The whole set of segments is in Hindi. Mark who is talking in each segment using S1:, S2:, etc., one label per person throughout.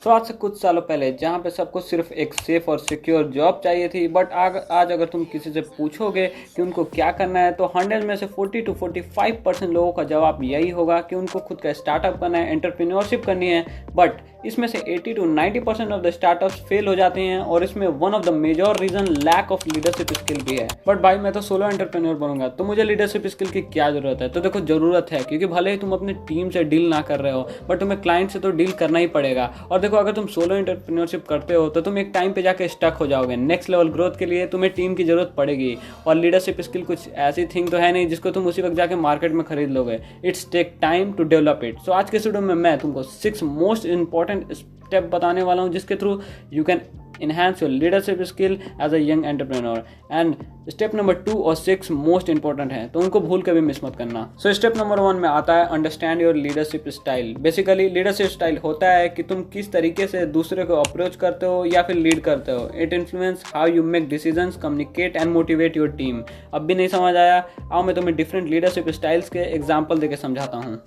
S1: आज से कुछ सालों पहले जहाँ पे सबको सिर्फ एक सेफ और सिक्योर जॉब चाहिए थी, बट आज अगर तुम किसी से पूछोगे कि उनको क्या करना है तो 100 में से 40 to 45% लोगों का जवाब यही होगा कि उनको खुद का स्टार्टअप करना है, एंटरप्रेन्योरशिप करनी है। बट इसमें से 80 to 90% of the startups fail हो जाते हैं और इसमें one of the major reason lack of leadership skill भी है। बट भाई मैं तो सोलो एंटरप्रेन्योर बनूंगा तो मुझे लीडरशिप स्किल की क्या जरूरत है? तो देखो जरूरत है, क्योंकि भले ही तुम अपनी टीम से डील ना कर रहे हो बट तुम्हें क्लाइंट से तो डील करना ही पड़ेगा। और देखो अगर तुम सोलो एंटरप्रेन्योरशिप करते हो तो तुम एक टाइम पे जाके स्टक हो जाओगे। नेक्स्ट लेवल ग्रोथ के लिए तुम्हें टीम की जरूरत पड़ेगी। और लीडरशिप स्किल कुछ ऐसी थिंग तो है नहीं जिसको तुम उसी वक्त जाके मार्केट में खरीद लोगे। It's take time to develop it. So आज के वीडियो में मैं तुमको 6 मोस्ट इंपॉर्टेंट स्टेप बताने वाला हूँ जिसके through you can enhance your leadership skill as a young entrepreneur। and step number 2 और 6 मोस्ट इंपॉर्टेंट है तो उनको भूल के भी मिस मत करना। सो स्टेप नंबर 1 में आता है understand your leadership style. Basically leadership style होता है कि तुम किस तरीके से दूसरे को अप्रोच करते हो या फिर लीड करते हो। It influence how you make decisions, communicate and motivate your team. अब भी नहीं समझ आया? आओ मैं तुम्हें डिफरेंट लीडरशिप स्टाइल्स के एग्जाम्पल देके समझाता हूँ।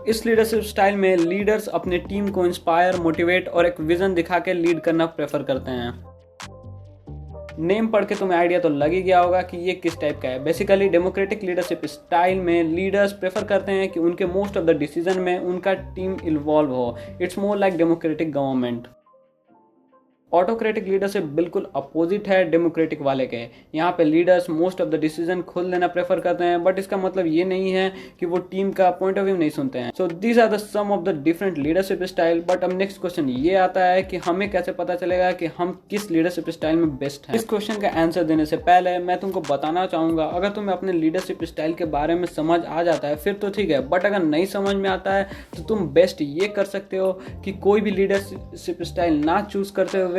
S1: इस लीडरशिप स्टाइल में लीडर्स अपने टीम को इंस्पायर, मोटिवेट और एक विजन दिखा के लीड करना प्रेफर करते हैं। नेम पढ़ के तुम्हें आइडिया तो लग ही गया होगा कि ये किस टाइप का है। बेसिकली डेमोक्रेटिक लीडरशिप स्टाइल में लीडर्स प्रेफर करते हैं कि उनके मोस्ट ऑफ द डिसीजन में उनका टीम इन्वॉल्व हो। It's more like democratic government. Autocratic leadership बिल्कुल अपोजिट है डेमोक्रेटिक वाले के। यहाँ पे leaders most of the decision खुद लेना प्रेफर करते हैं, बट इसका मतलब ये नहीं है कि वो टीम का पॉइंट ऑफ व्यू नहीं सुनते हैं। So these are the some of the different leadership style. But अब नेक्स्ट क्वेश्चन ये आता है कि हमें कैसे पता चलेगा कि हम किस लीडरशिप स्टाइल में बेस्ट हैं। इस क्वेश्चन का आंसर देने से पहले मैं तुमको बताना चाहूंगा, अगर तुम्हें अपने लीडरशिप स्टाइल के बारे में समझ आ जाता है फिर तो ठीक है, बट अगर नहीं समझ में आता है तो तुम बेस्ट ये कर सकते हो कि कोई भी लीडरशिप स्टाइल ना चूज करते हुए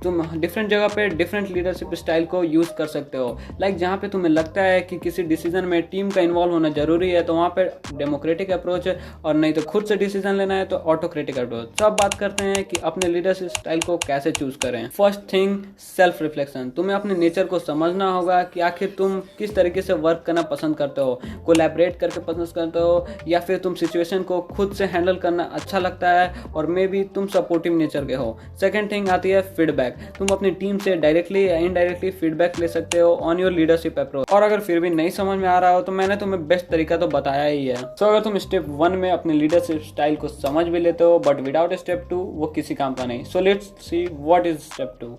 S1: तुम डिफरेंट जगह पे डिफरेंट लीडरशिप स्टाइल को यूज कर सकते हो। लाइक जहाँ पे तुम्हें लगता है कि किसी डिसीजन में टीम का इन्वॉल्व होना जरूरी है तो वहाँ पे डेमोक्रेटिक अप्रोच है, और नहीं तो खुद से डिसीजन लेना है तो ऑटोक्रेटिक अप्रोच। सब बात करते हैं कि अपने लीडरशिप स्टाइल को कैसे चूज करें। First thing, self reflection. तुम्हें अपने नेचर को समझना होगा कि आखिर तुम किस तरीके से वर्क करना पसंद करते हो। कोलैबोरेट करके पसंद करते हो या फिर तुम सिचुएशन को खुद से हैंडल करना अच्छा लगता है, और मे बी तुम सपोर्टिव नेचर के हो। सेकेंड थिंग आती है फीडबैक। तुम अपनी टीम से डायरेक्टली या इनडायरेक्टली फीडबैक ले सकते हो ऑन योर लीडरशिप अप्रोच। और अगर फिर भी नहीं समझ में आ रहा हो तो मैंने तुम्हें बेस्ट तरीका तो बताया ही है। अगर तुम स्टेप 1 में अपने लीडरशिप स्टाइल को समझ भी लेते हो बट विदाउट स्टेप 2 वो किसी काम का नहीं। Let's see what is step 2।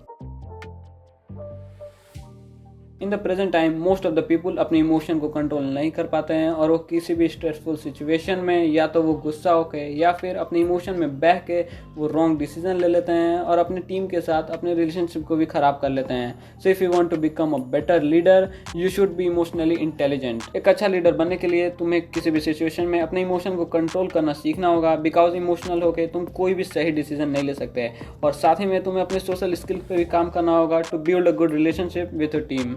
S1: In the present time most of the people अपने इमोशन को कंट्रोल नहीं कर पाते हैं, और वो किसी भी स्ट्रेसफुल सिचुएशन में या तो वो गुस्सा होके या फिर अपने इमोशन में बह के वो रॉन्ग डिसीजन ले लेते हैं और अपनी टीम के साथ अपने रिलेशनशिप को भी खराब कर लेते हैं। So if you want to become a better leader you should be emotionally intelligent. एक अच्छा लीडर बनने के लिए तुम्हें किसी भी सिचुएशन में अपने इमोशन को कंट्रोल करना सीखना होगा, बिकॉज इमोशनल होके तुम कोई भी सही डिसीजन नहीं ले सकते। और साथ ही में तुम्हें अपने सोशल स्किल पे भी काम करना होगा to build a good relationship with your team.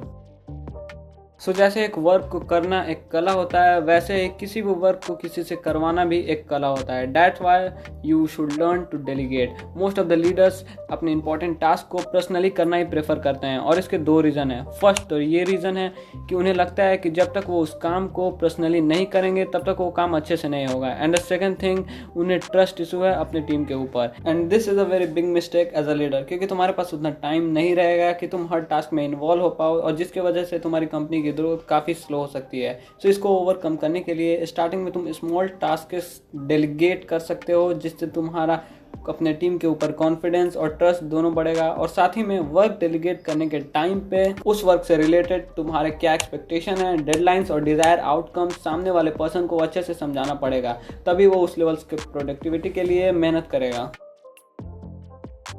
S1: जैसे एक वर्क को करना एक कला होता है, वैसे ही किसी भी वर्क को किसी से करवाना भी एक कला होता है। That's why you should learn to delegate. Most of the leaders अपने इंपॉर्टेंट टास्क को पर्सनली करना ही प्रेफर करते हैं, और इसके 2 रीज़न है। फर्स्ट तो ये रीज़न है कि उन्हें लगता है कि जब तक वो उस काम को पर्सनली नहीं करेंगे तब तक वो काम अच्छे से नहीं होगा। एंड द सेकेंड थिंग, उन्हें ट्रस्ट इशू है अपनी टीम के ऊपर। And this is a very big mistake as a leader, क्योंकि तुम्हारे पास उतना टाइम नहीं रहेगा कि तुम हर टास्क में इन्वॉल्व हो पाओ, और जिसकी वजह से तुम्हारी कंपनी की ग्रोथ काफ़ी स्लो हो सकती है। इसको ओवरकम करने के लिए स्टार्टिंग में तुम स्मॉल टास्क डेलीगेट कर सकते हो, जिससे तुम्हारा अपने टीम के ऊपर कॉन्फिडेंस और ट्रस्ट दोनों बढ़ेगा। और साथ ही में वर्क डेलीगेट करने के टाइम पे उस वर्क से रिलेटेड तुम्हारे क्या एक्सपेक्टेशन है, डेडलाइंस और डिजायर आउटकम सामने वाले पर्सन को अच्छे से समझाना पड़ेगा, तभी वो उस लेवल के प्रोडक्टिविटी के लिए मेहनत करेगा।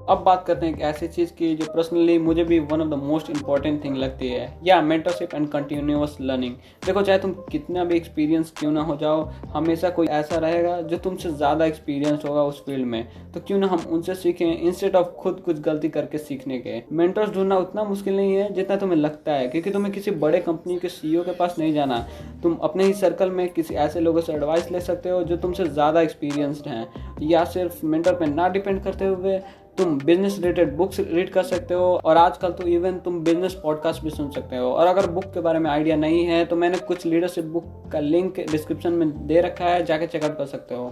S1: अब बात करते हैं एक ऐसी चीज़ की जो पर्सनली मुझे भी one of the most important thing लगती है, या मेंटरशिप एंड कंटिन्यूअस लर्निंग। देखो चाहे तुम कितना भी एक्सपीरियंस क्यों ना हो जाओ, हमेशा कोई ऐसा रहेगा जो तुमसे ज़्यादा एक्सपीरियंस होगा उस फील्ड में, तो क्यों ना हम उनसे सीखें इंस्टेड ऑफ खुद कुछ गलती करके सीखने के। मेंटर्स ढूंढना उतना मुश्किल नहीं है जितना तुम्हें लगता है, क्योंकि तुम्हें किसी बड़े कंपनी के CEO के पास नहीं जाना। तुम अपने ही सर्कल में किसी ऐसे लोगों से एडवाइस ले सकते हो जो तुमसे ज़्यादा एक्सपीरियंसड हैं, या सिर्फ मेंटर पर ना डिपेंड करते हुए तुम बिजनेस रिलेटेड बुक्स रीड कर सकते हो, और आजकल तो इवन तुम बिजनेस पॉडकास्ट भी सुन सकते हो। और अगर बुक के बारे में आइडिया नहीं है तो मैंने कुछ लीडरशिप बुक का लिंक डिस्क्रिप्शन में दे रखा है, जाके चेकआउट कर सकते हो।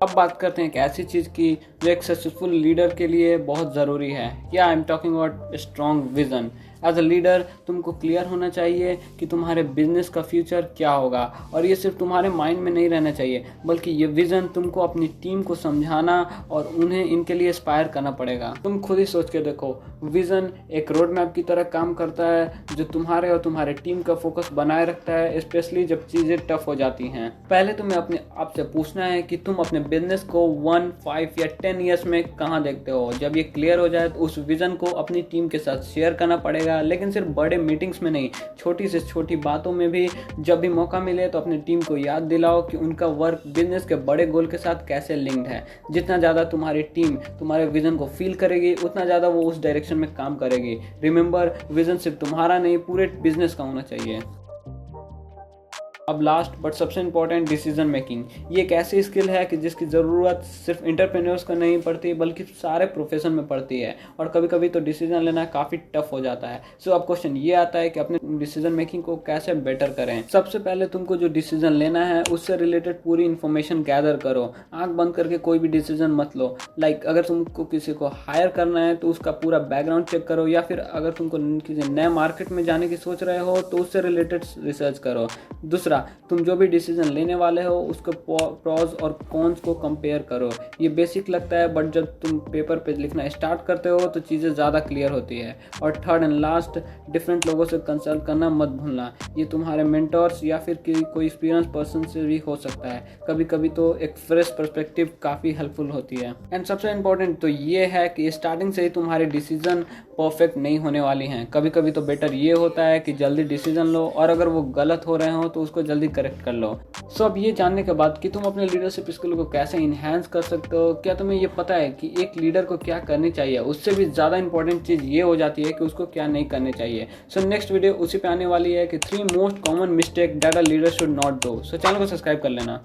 S1: अब बात करते हैं एक ऐसी चीज़ की जो एक सक्सेसफुल लीडर के लिए बहुत ज़रूरी है। या I am talking about strong vision. As a leader तुमको क्लियर होना चाहिए कि तुम्हारे बिजनेस का फ्यूचर क्या होगा, और ये सिर्फ तुम्हारे माइंड में नहीं रहना चाहिए, बल्कि ये विज़न तुमको अपनी टीम को समझाना और उन्हें इनके लिए इंस्पायर करना पड़ेगा। तुम खुद ही सोच के देखो, विज़न एक रोड मैप की तरह काम करता है जो तुम्हारे और तुम्हारे टीम का फोकस बनाए रखता है, स्पेशली जब चीज़ें टफ हो जाती हैं। पहले तुम्हें अपने आप से पूछना है कि तुम अपने बिजनेस को 1, 5 या 10 ईयर्स में कहाँ देखते हो। जब ये क्लियर हो जाए तो उस विज़न को अपनी टीम के साथ शेयर करना पड़ेगा, लेकिन सिर्फ बड़े मीटिंग्स में नहीं, छोटी से छोटी बातों में भी। जब भी मौका मिले तो अपनी टीम को याद दिलाओ कि उनका वर्क बिजनेस के बड़े गोल के साथ कैसे लिंक्ड है। जितना ज़्यादा तुम्हारी टीम तुम्हारे विजन को फील करेगी, उतना ज़्यादा वो उस डायरेक्शन में काम करेगी। रिमेंबर, विजन सिर्फ तुम्हारा नहीं, पूरे बिजनेस का होना चाहिए। अब लास्ट बट सबसे इम्पोर्टेंट, डिसीजन मेकिंग। ये एक ऐसी स्किल है कि जिसकी ज़रूरत सिर्फ एंटरप्रेन्योर्स को नहीं पड़ती, बल्कि सारे प्रोफेशन में पड़ती है, और कभी कभी तो डिसीजन लेना काफ़ी टफ हो जाता है। सो अब क्वेश्चन ये आता है कि अपने डिसीजन मेकिंग को कैसे बेटर करें। सबसे पहले तुमको जो डिसीजन लेना है उससे रिलेटेड पूरी इन्फॉर्मेशन गैदर करो। आंख बंद करके कोई भी डिसीजन मत लो। लाइक अगर तुमको किसी को हायर करना है तो उसका पूरा बैकग्राउंड चेक करो, या फिर अगर तुमको किसी नए मार्केट में जाने की सोच रहे हो तो उससे रिलेटेड रिसर्च करो। दूसरा, तुम जो भी डिसीजन लेने वाले हो उसके प्रॉज और कॉन्स को कंपेयर करो। ये बेसिक लगता है, बट जब तुम पेपर पे लिखना स्टार्ट करते हो तो चीज़ें ज़्यादा क्लियर होती है। और थर्ड एंड लास्ट, डिफरेंट लोगों से कंसल्ट करना मत भूलना। ये तुम्हारे मेंटर्स या फिर कोई एक्सपीरियंस पर्सन से भी हो सकता है। कभी कभी तो एक फ्रेश पर्सपेक्टिव काफ़ी हेल्पफुल होती है। एंड सबसे इम्पोर्टेंट तो ये है कि स्टार्टिंग से ही तुम्हारे डिसीजन परफेक्ट नहीं होने वाली हैं। कभी कभी तो बेटर ये होता है कि जल्दी डिसीजन लो, और अगर वो गलत हो रहे हो तो उसको जल्दी करेक्ट कर लो। सो अब ये जानने के बाद कि तुम अपने लीडरशिप स्किल को कैसे इन्हेंस कर सकते हो, क्या तुम्हें ये पता है कि एक लीडर को क्या करनी चाहिए, उससे भी ज़्यादा इंपॉर्टेंट चीज़ ये हो जाती है कि उसको क्या नहीं करनी चाहिए। सो नेक्स्ट वीडियो उसी पे आने वाली है कि 3 most common mistake that a leader should not do. So channel को सब्सक्राइब कर लेना।